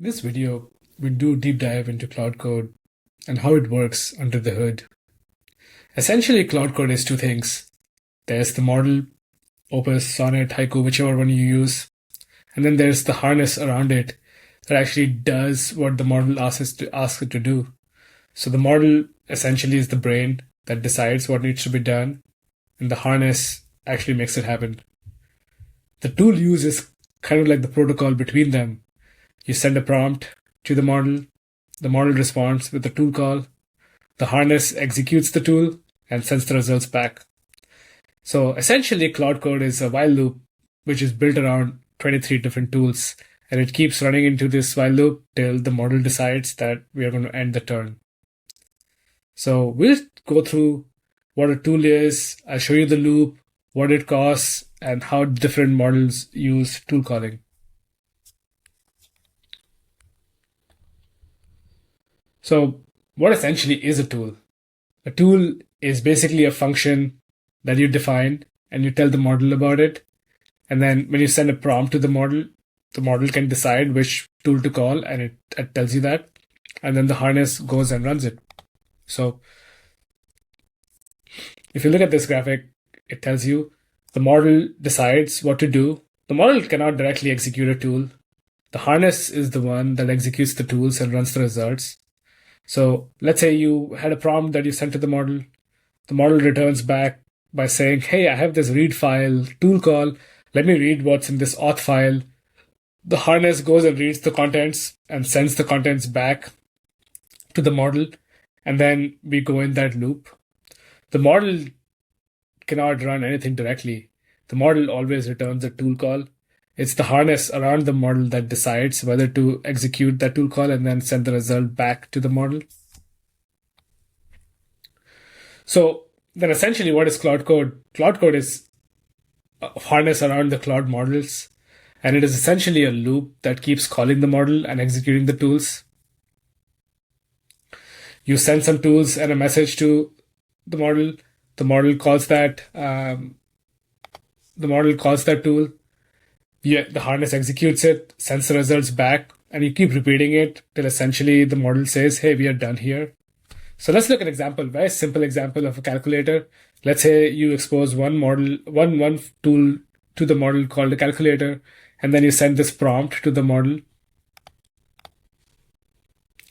In this video, we do deep dive into Claude Code and how it works under the hood. Essentially, Claude Code is two things. There's the model, Opus, Sonnet, Haiku, whichever one you use. And then there's the harness around it that actually does what the model asks it to do. So the model essentially is the brain that decides what needs to be done, and the harness actually makes it happen. The tool use is kind of like the protocol between them. You send a prompt to the model responds with a tool call, the harness executes the tool and sends the results back. So essentially, Claude Code is a while loop which is built around 23 different tools, and it keeps running into this while loop till the model decides that we are going to end the turn. So we'll go through what a tool is, I'll show you the loop, what it costs, and how different models use tool calling. So what essentially is a tool? A tool is basically a function that you define and you tell the model about it. And then when you send a prompt to the model can decide which tool to call, and it tells you that. And then the harness goes and runs it. So if you look at this graphic, it tells you the model decides what to do. The model cannot directly execute a tool. The harness is the one that executes the tools and runs the results. So let's say you had a prompt that you sent to the model. The model returns back by saying, hey, I have this read file tool call. Let me read what's in this auth file. The harness goes and reads the contents and sends the contents back to the model. And then we go in that loop. The model cannot run anything directly. The model always returns a tool call. It's the harness around the model that decides whether to execute that tool call and then send the result back to the model. So then essentially what is Claude Code? Claude Code is a harness around the Claude models, and it is essentially a loop that keeps calling the model and executing the tools. You send some tools and a message to the model. The model calls that tool. The harness executes it, sends the results back, and you keep repeating it till essentially the model says, hey, we are done here. So let's look at an example, very simple example of a calculator. Let's say you expose one tool to the model called a calculator, and then you send this prompt to the model.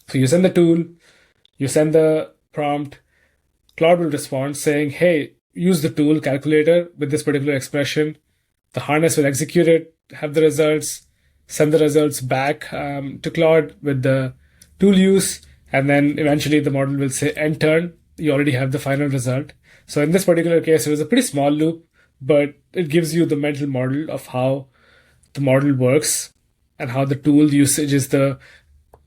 So you send the tool, you send the prompt, Claude will respond saying, hey, use the tool calculator with this particular expression. The harness will execute it, have the results, send the results back to Claude with the tool use, and then eventually the model will say end turn. You already have the final result. So in this particular case, it was a pretty small loop, but it gives you the mental model of how the model works and how the tool usage is the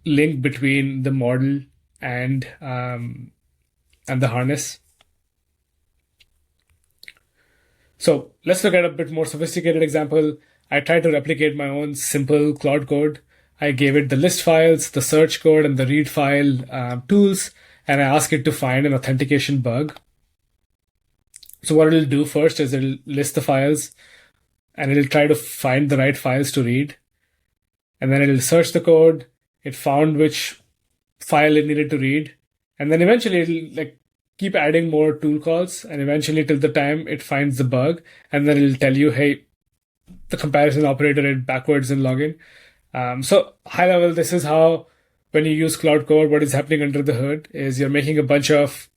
link between the model and the harness. So let's look at a bit more sophisticated example. I tried to replicate my own simple Claude code. I gave it the list files, the search code, and the read file tools, and I asked it to find an authentication bug. So what it'll do first is it'll list the files, and it'll try to find the right files to read. And then it'll search the code. It found which file it needed to read. And then eventually it'll keep adding more tool calls, and eventually till the time it finds the bug, and then it'll tell you, hey, the comparison operator did backwards in login. So high level, this is how, when you use Claude Code, what is happening under the hood is you're making a bunch of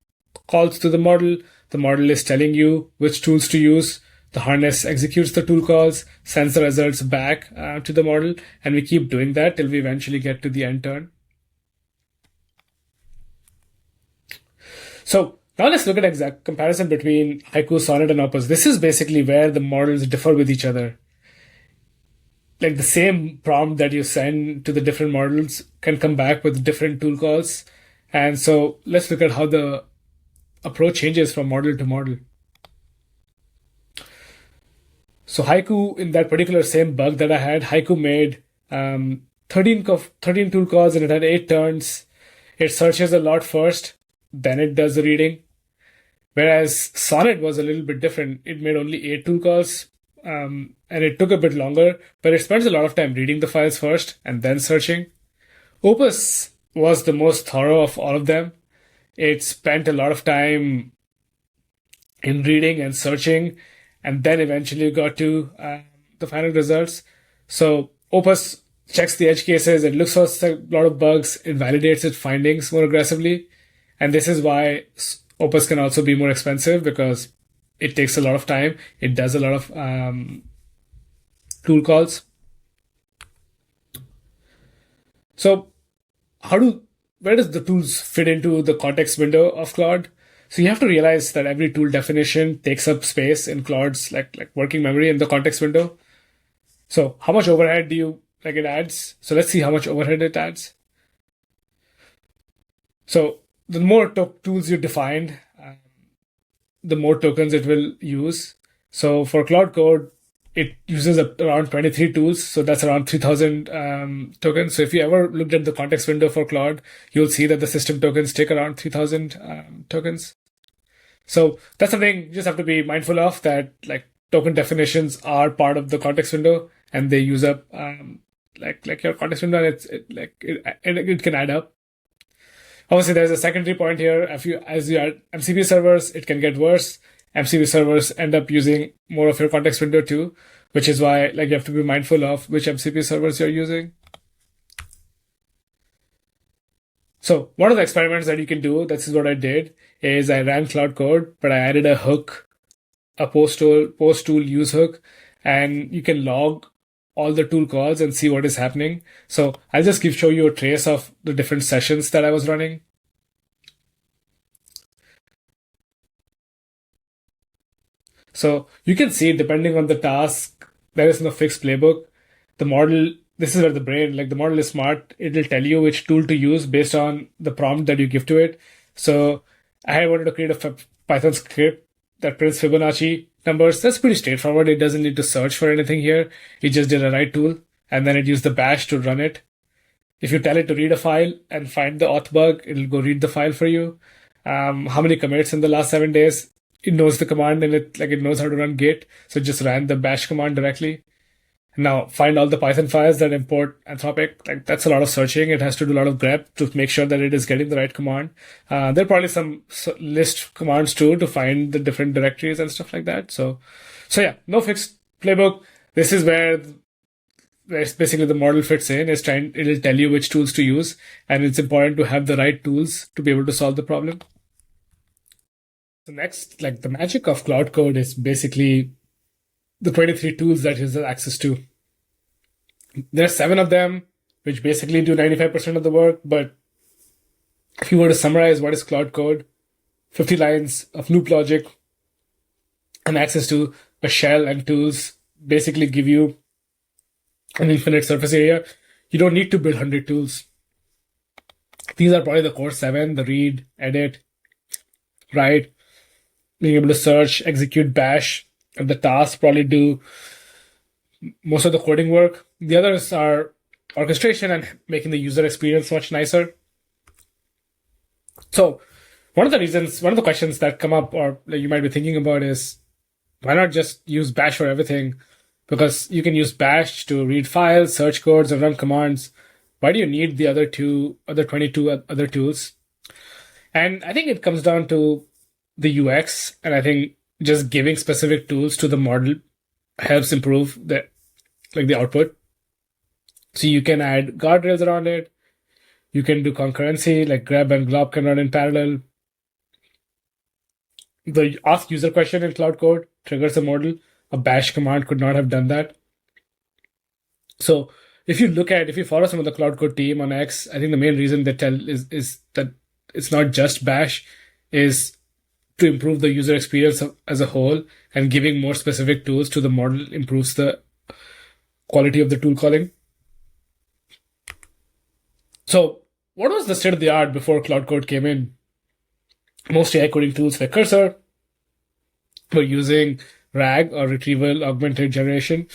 calls to the model. The model is telling you which tools to use. The harness executes the tool calls, sends the results back to the model, and we keep doing that till we eventually get to the end turn. So now let's look at exact comparison between Haiku, Sonnet, and Opus. This is basically where the models differ with each other. Like the same prompt that you send to the different models can come back with different tool calls. And so let's look at how the approach changes from model to model. So Haiku, in that particular same bug that I had, Haiku made 13 tool calls and it had 8 turns. It searches a lot first, then it does the reading. Whereas Sonnet was a little bit different. It made only 8 tool calls, and it took a bit longer, but it spends a lot of time reading the files first and then searching. Opus was the most thorough of all of them. It spent a lot of time in reading and searching, and then eventually got to the final results. So Opus checks the edge cases, it looks for a lot of bugs, it validates its findings more aggressively, and this is why Opus can also be more expensive because it takes a lot of time. It does a lot of tool calls. So where does the tools fit into the context window of Claude? So you have to realize that every tool definition takes up space in Claude's like working memory in the context window. So how much overhead do you like it adds? So let's see how much overhead it adds. So the more tools you define, the more tokens it will use. So for Claude Code, it uses around 23 tools, so that's around 3,000 tokens. So if you ever looked at the context window for Claude, you'll see that the system tokens take around 3,000 tokens. So that's something you just have to be mindful of, that like token definitions are part of the context window and they use up like your context window, and it can add up. Obviously, there's a secondary point here. As you add MCP servers, it can get worse. MCP servers end up using more of your context window too, which is why like you have to be mindful of which MCP servers you're using. So one of the experiments that you can do, this is what I did, is I ran Claude Code, but I added a hook, a post tool use hook, and you can log all the tool calls and see what is happening. So I'll just show you a trace of the different sessions that I was running. So you can see, depending on the task, there is no fixed playbook. The model, this is where the model is smart. It'll tell you which tool to use based on the prompt that you give to it. So I wanted to create a Python script that prints Fibonacci numbers. That's pretty straightforward. It doesn't need to search for anything here. It just did a write tool, and then it used the bash to run it. If you tell it to read a file and find the auth bug, it'll go read the file for you. How many commits in the last 7 days? It knows the command, and it knows how to run Git. So it just ran the bash command directly. Now find all the Python files that import Anthropic. Like that's a lot of searching. It has to do a lot of grep to make sure that it is getting the right command. There are probably some list commands too to find the different directories and stuff like that. So yeah, no fixed playbook. This is where basically the model fits in. It'll tell you which tools to use, and it's important to have the right tools to be able to solve the problem. So next, like the magic of Claude Code is basically the 23 tools that it has access to. There are 7 of them, which basically do 95% of the work. But if you were to summarize what is Claude Code, 50 lines of loop logic and access to a shell and tools basically give you an infinite surface area. You don't need to build 100 tools. These are probably the core 7, the read, edit, write, being able to search, execute bash, and the tasks probably do most of the coding work. The others are orchestration and making the user experience much nicer. So one of the questions that come up or you might be thinking about is, why not just use bash for everything? Because you can use bash to read files, search codes, and run commands. Why do you need the other 22 other tools? And I think it comes down to the UX, and I think just giving specific tools to the model helps improve the output. So you can add guardrails around it. You can do concurrency, like grep and glop can run in parallel. The ask user question in Claude Code triggers a model. A bash command could not have done that. So if you follow some of the Claude Code team on X, I think the main reason they tell is that it's not just bash, is to improve the user experience as a whole, and giving more specific tools to the model improves the quality of the tool calling. So what was the state of the art before Claude Code came in? Most AI coding tools like Cursor were using RAG, or retrieval augmented generation.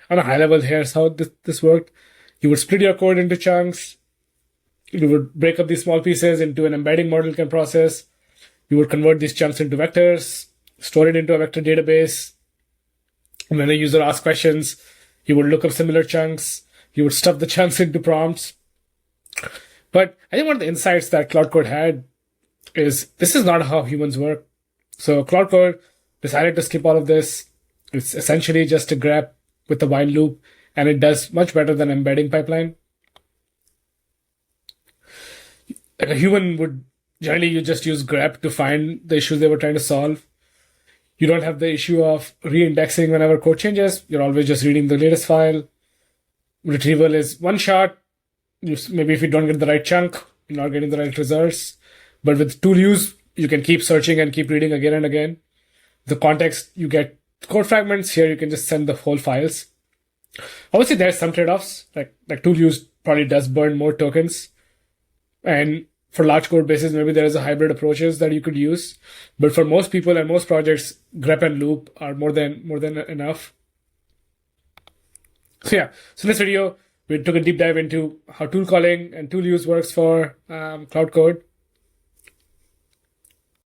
On a high level, here's how this worked. You would split your code into chunks. You would break up these small pieces into an embedding model can process. You would convert these chunks into vectors, store it into a vector database. And when the user asks questions, you would look up similar chunks. You would stuff the chunks into prompts. But I think one of the insights that Claude Code had is this is not how humans work. So Claude Code decided to skip all of this. It's essentially just a grep with a while loop, and it does much better than embedding pipeline. Like a human would generally you just use grep to find the issues they were trying to solve. You don't have the issue of re-indexing whenever code changes. You're always just reading the latest file. Retrieval is one shot. Maybe if you don't get the right chunk, you're not getting the right results. But with tool use, you can keep searching and keep reading again and again. The context, you get code fragments. Here, you can just send the whole files. Obviously, there's some trade-offs. Like tool use probably does burn more tokens. And for large code bases, maybe there is a hybrid approaches that you could use. But for most people and most projects, grep and loop are more than enough. So in this video, we took a deep dive into how tool calling and tool use works for Claude Code.